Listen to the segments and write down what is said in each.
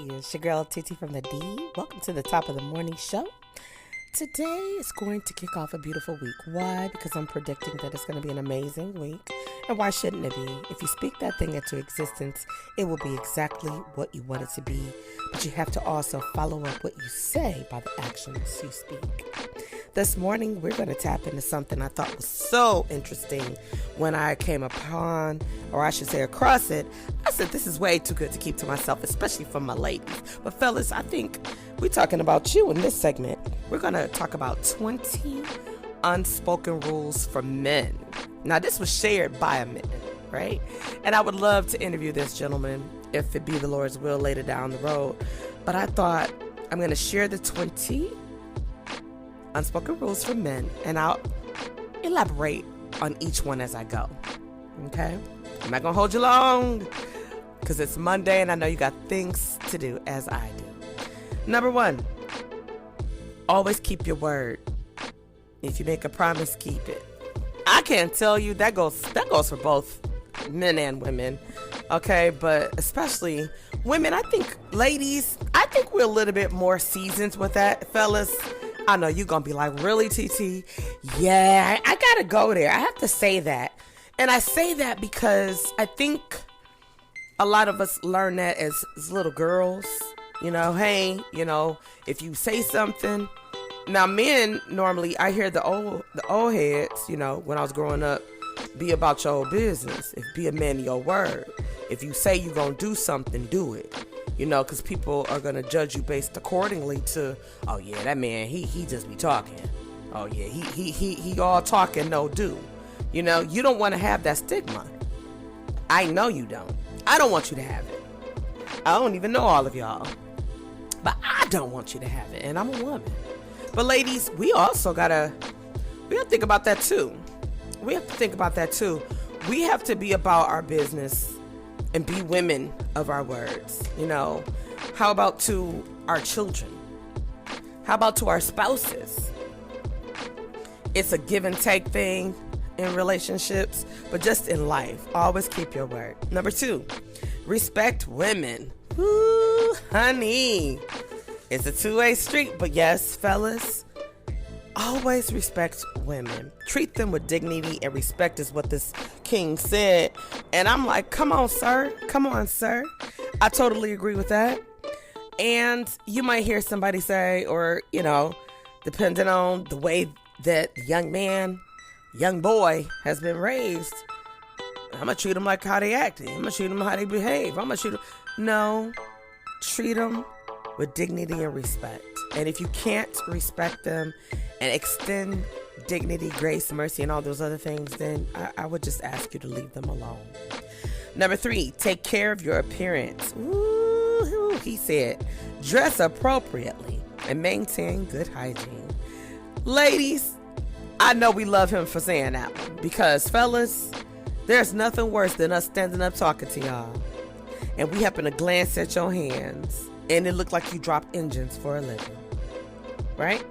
It's your girl TT from the D. Welcome to the top of the morning show. Today is going to kick off a beautiful week. Why? Because I'm predicting that it's going to be an amazing week. And why shouldn't it be? If you speak that thing into existence, it will be exactly what you want it to be. But you have to also follow up what you say by the actions you speak. This morning, we're going to tap into something I thought was so interesting when I came upon, or I should say across it. I said, this is way too good to keep to myself, especially from my ladies. But fellas, I think we're talking about you in this segment. We're going to talk about 20 unspoken rules for men. Now, this was shared by a man, right? And I would love to interview this gentleman, if it be the Lord's will, later down the road. But I thought I'm going to share the 20 unspoken rules for men, and I'll elaborate on each one as I go. Okay? I'm not going to hold you long, because it's Monday, and I know you got things to do, as I do. Number 1, always keep your word. If you make a promise, keep it. I can't tell you, that goes for both men and women. Okay, but especially women, I think, ladies, I think we're a little bit more seasoned with that. Fellas, I know you're going to be like, really, TT? Yeah, I got to go there. I have to say that. And I say that because I think a lot of us learn that as little girls. You know, hey, if you say something. Now, men, normally, I hear the old heads, when I was growing up, be about your business. If be a man of your word. If you say you're going to do something, do it. Because people are going to judge you based accordingly to, oh, yeah, that man, he just be talking. Oh, yeah, he all talking, no do. You don't want to have that stigma. I know you don't. I don't want you to have it. I don't even know all of y'all. But I don't want you to have it, and I'm a woman. But ladies, we also we have to think about that too. We have to be about our business and be women of our words. How about to our children? How about to our spouses? It's a give and take thing in relationships, but just in life, always keep your word. Number 2, respect women. Ooh, honey, it's a two-way street, but yes, fellas, always respect women. Treat them with dignity and respect is what this king said. And I'm like, come on, sir. I totally agree with that. And you might hear somebody say, or, depending on the way that young boy has been raised, I'm going to treat them like how they acting. I'm going to treat them how they behave. No, treat them with dignity and respect. And if you can't respect them and extend dignity, grace, mercy, and all those other things, then I would just ask you to leave them alone. Number 3, take care of your appearance. Ooh, he said, dress appropriately and maintain good hygiene. Ladies, I know we love him for saying that one, because fellas, there's nothing worse than us standing up talking to y'all and we happen to glance at your hands and it looked like you dropped engines for a living, right?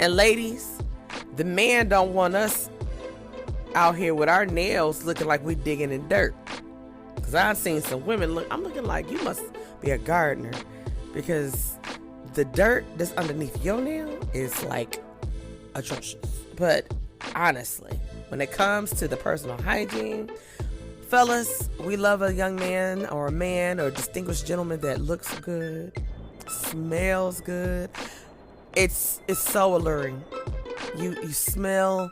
And ladies, the man don't want us out here with our nails looking like we digging in dirt. Because I've seen some women I'm looking like you must be a gardener, because the dirt that's underneath your nail is like atrocious. But honestly, when it comes to the personal hygiene, fellas, we love a young man or a man or a distinguished gentleman that looks good, smells good. It's so alluring. We smell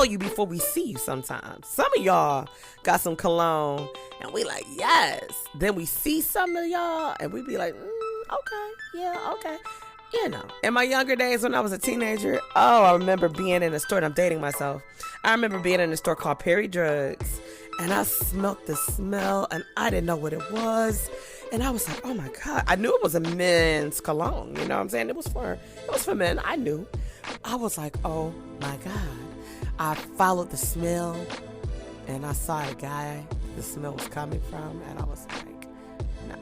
you before we see you sometimes. Some of y'all got some cologne and we like, yes. Then we see some of y'all and we be like, okay, yeah, okay. In my younger days when I was a teenager, I remember being in a store, and I'm dating myself. I remember being in a store called Perry Drugs, and I smelled the smell, and I didn't know what it was. And I was like, oh my God. I knew it was a men's cologne. You know what I'm saying? It was for men. I knew. I was like, oh my God. I followed the smell, and I saw a guy the smell was coming from, and I was like, no.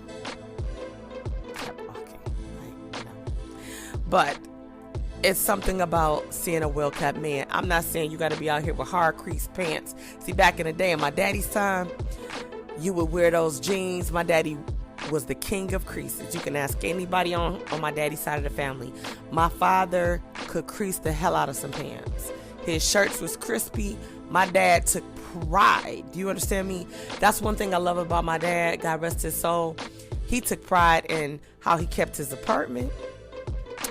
Kept walking. Like, no. But it's something about seeing a well-kept man. I'm not saying you got to be out here with hard creased pants. See, back in the day, in my daddy's time, you would wear those jeans. My daddy was the king of creases. You can ask anybody on my daddy's side of the family. My father could crease the hell out of some pants. His shirts was crispy. My dad took pride. Do you understand me? That's one thing I love about my dad. God rest his soul. He took pride in how he kept his apartment.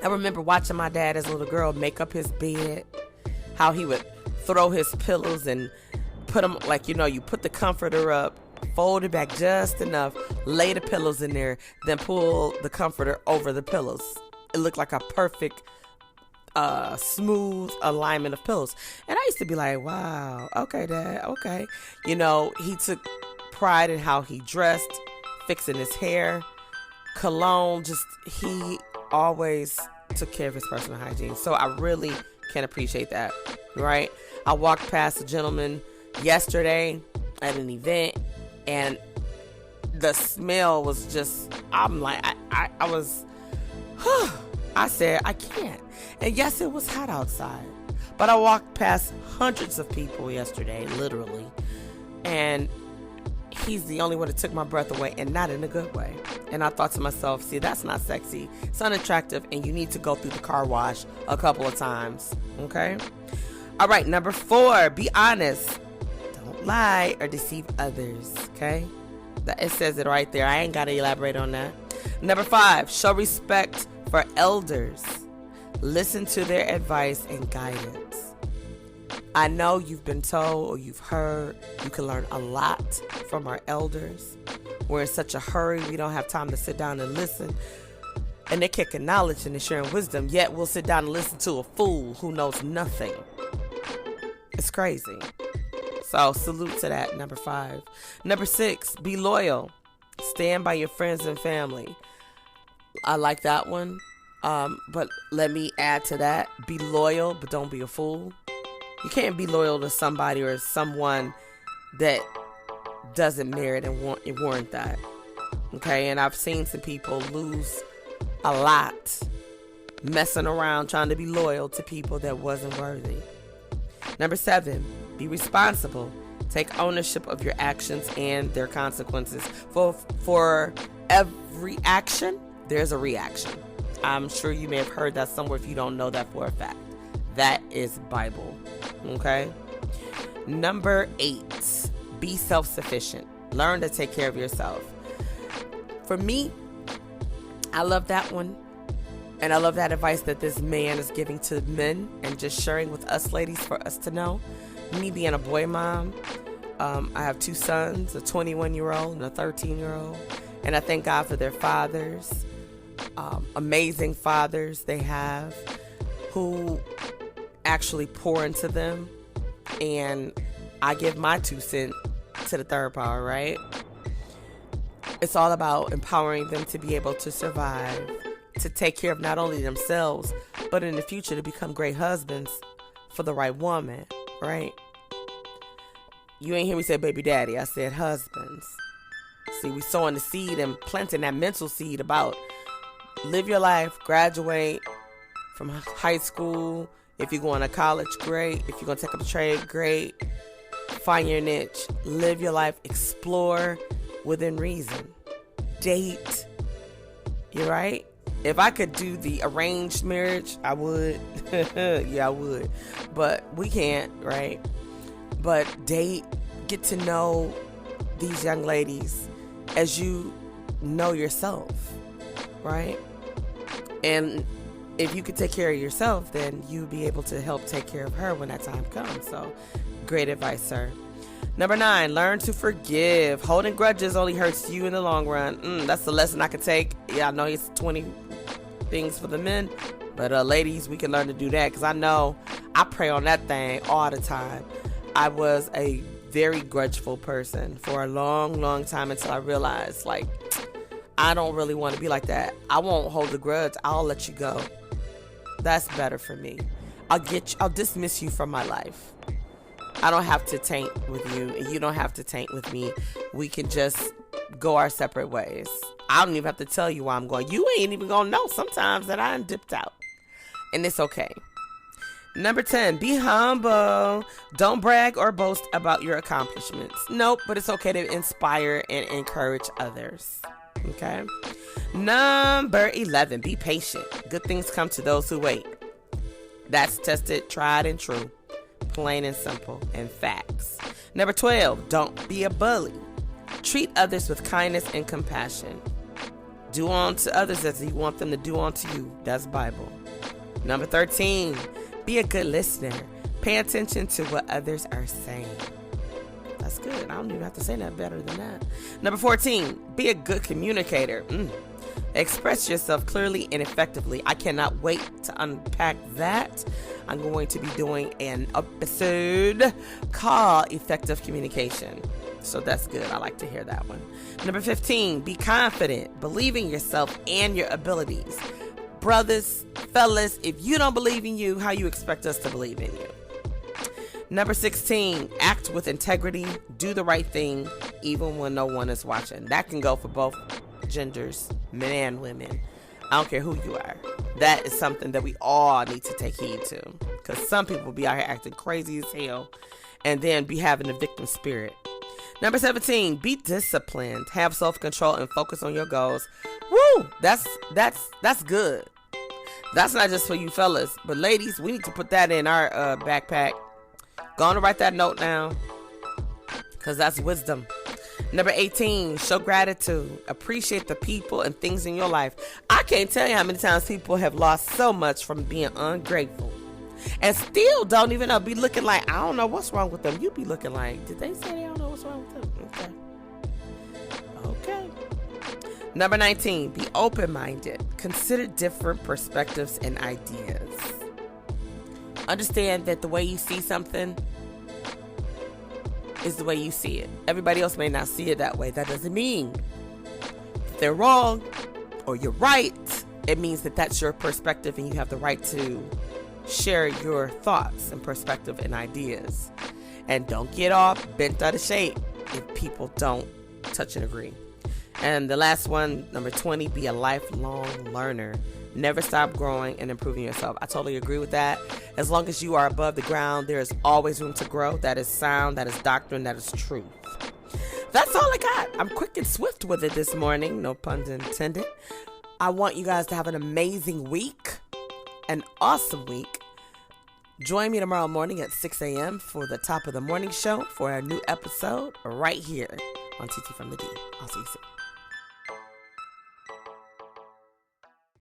I remember watching my dad as a little girl make up his bed, how he would throw his pillows and put them, like, you put the comforter up, fold it back just enough, lay the pillows in there, then pull the comforter over the pillows. It looked like a perfect, smooth alignment of pillows. And I used to be like, wow, okay, Dad, okay. He took pride in how he dressed, fixing his hair, cologne, he always took care of his personal hygiene. So I really can appreciate that, right? I walked past a gentleman yesterday at an event, and the smell was just, I'm like, I said, I can't. And yes, it was hot outside, but I walked past hundreds of people yesterday, literally, and he's the only one that took my breath away, and not in a good way. And I thought to myself, see, that's not sexy. It's unattractive, and you need to go through the car wash a couple of times, okay? All right, number 4, be honest. Don't lie or deceive others, okay? It says it right there. I ain't got to elaborate on that. Number 5, show respect for elders. Listen to their advice and guidance. I know you've been told or you've heard you can learn a lot from our elders. We're in such a hurry, we don't have time to sit down and listen. And they're kicking knowledge and they're sharing wisdom, yet we'll sit down and listen to a fool who knows nothing. It's crazy. So salute to that, number 5. Number 6, be loyal. Stand by your friends and family. I like that one. But let me add to that. Be loyal, but don't be a fool. You can't be loyal to somebody or someone that doesn't merit and warrant that. Okay, and I've seen some people lose a lot messing around trying to be loyal to people that wasn't worthy. Number 7, be responsible. Take ownership of your actions and their consequences. For every action, there's a reaction. I'm sure you may have heard that somewhere if you don't know that for a fact. That is Bible. Okay? Number 8, be self-sufficient. Learn to take care of yourself. For me, I love that one. And I love that advice that this man is giving to men and just sharing with us ladies for us to know. Me being a boy mom, I have 2 sons, a 21-year-old and a 13-year-old. And I thank God for their fathers, amazing fathers they have who actually pour into them. And I give my 2 cents to the third power, right? It's all about empowering them to be able to survive, to take care of not only themselves, but in the future to become great husbands for the right woman, right? You ain't hear me say baby daddy, I said husbands. See, we sowing the seed and planting that mental seed about live your life, graduate from high school. If you're going to college, great. If you're going to take up a trade, great. Find your niche. Live your life. Explore within reason. Date. You're right. If I could do the arranged marriage, I would. Yeah, I would. But we can't, right? But date. Get to know these young ladies as you know yourself, right? And if you could take care of yourself, then you'll be able to help take care of her when that time comes. So, great advice, sir. Number 9, learn to forgive. Holding grudges only hurts you in the long run. That's the lesson I could take. Yeah, I know it's 20 things for the men, but ladies, we can learn to do that, because I know I pray on that thing all the time. I was a very grudgeful person for a long, long time until I realized, like, I don't really want to be like that. I won't hold a grudge. I'll let you go. That's better for me. I'll dismiss you from my life. I don't have to taint with you, and you don't have to taint with me. We can just go our separate ways. I don't even have to tell you where I'm going. You ain't even gonna know sometimes that I'm dipped out, and it's okay. Number 10, be humble. Don't brag or boast about your accomplishments. Nope, but it's okay to inspire and encourage others. Okay. Number 11, be patient. Good things come to those who wait. That's tested, tried, and true. Plain and simple, and facts. Number 12, don't be a bully. Treat others with kindness and compassion. Do unto others as you want them to do unto you. That's Bible. Number 13, be a good listener. Pay attention to what others are saying. That's good. I don't even have to say that better than that. Number 14, be a good communicator. Express yourself clearly and effectively. I cannot wait to unpack that. I'm going to be doing an episode called Effective Communication. So that's good. I like to hear that one. Number 15, be confident. Believe in yourself and your abilities. Brothers, fellas, if you don't believe in you, how you expect us to believe in you? Number 16, act with integrity. Do the right thing even when no one is watching. That can go for both genders, men and women. I don't care who you are. That is something that we all need to take heed to, because some people be out here acting crazy as hell and then be having a victim spirit. Number 17, be disciplined. Have self-control and focus on your goals. Woo! That's good. That's not just for you fellas, but ladies, we need to put that in our backpack. Go on and write that note down, because that's wisdom. Number 18, show gratitude. Appreciate the people and things in your life. I can't tell you how many times people have lost so much from being ungrateful and still don't even know. Be looking like, I don't know what's wrong with them. You be looking like, did they say they don't know what's wrong with them? Okay. Number 19, be open-minded. Consider different perspectives and ideas. Understand that the way you see something is the way you see it. Everybody else may not see it that way. That doesn't mean that they're wrong or you're right. It means that that's your perspective and you have the right to share your thoughts and perspective and ideas. And don't get all bent out of shape if people don't touch and agree. And the last one, number 20, be a lifelong learner. Never stop growing and improving yourself. I totally agree with that. As long as you are above the ground, there is always room to grow. That is sound, that is doctrine, that is truth. That's all I got. I'm quick and swift with it this morning. No pun intended. I want you guys to have an amazing week, an awesome week. Join me tomorrow morning at 6 a.m. for the top of the morning show for a new episode right here on TT from the D. I'll see you soon.